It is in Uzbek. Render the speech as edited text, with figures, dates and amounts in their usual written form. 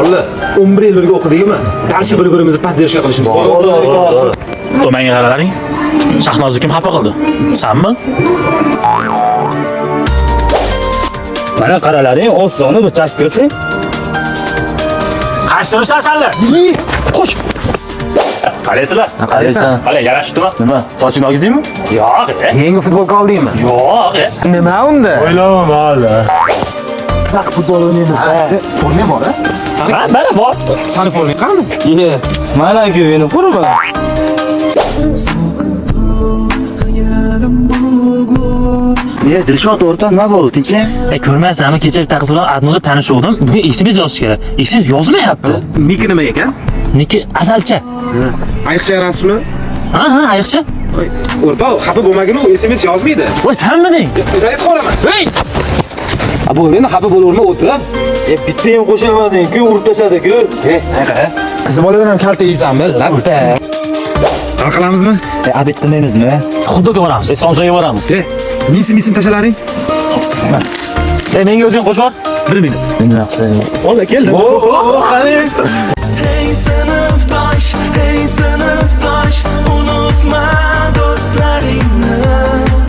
Ular 11 yil birga o'qidikmi? Darsi bir-birimizni podдержка qilishimiz kerak. To'manga qaralaring. Shahnozni kim xafa qildi? Sanmi? Mana qaralaring, osoni bir chak ko'rsang. Qaysi turibsan senlar? Qo'sh. Qalaysizlar? Qaraysan. Qala, yarashibdimi? Nima? Soching ogizdingmi? Yo'q. Yangi futbolka oldingmi? Yo'q. Nima unda? O'ylama hali. Saq futbol o'ynaymiz-da. Forma bor-a? Mana bor. Sani forma qani? Ye. Mana-ku meni ko'raman. Dilshod o'rta nima bo'ldi? Tinchlik? Ko'rmaysanmi, kecha bitta qiz bilan Adnoda tanishuvdim. Bugun ismingiz yozish kerak. Ismingiz yozmayapti. Niki nima ekan? Niki Azalcha. Ayiqcha rasmi? Ha, ayiqcha. O'rtoq, xafa bo'lmagin, u SMS yozmaydi. Voy, sanmiding? Aytib qo'yaman. Hey! Bu endi xafa bo'laverma, o'tir. Bitta ham qo'shamading-ku, urib tashladi-ku. Qiz boladan ham kalta yeysanmi? Latta. Hal qilamizmi? Abid qilmaymizmi? Xuddiga boramiz. Somsaga boramiz. Misim tashalaring. Menga o'zing qo'shib ol. 1 minut. Nima qilsang? Ola keldi. Qani.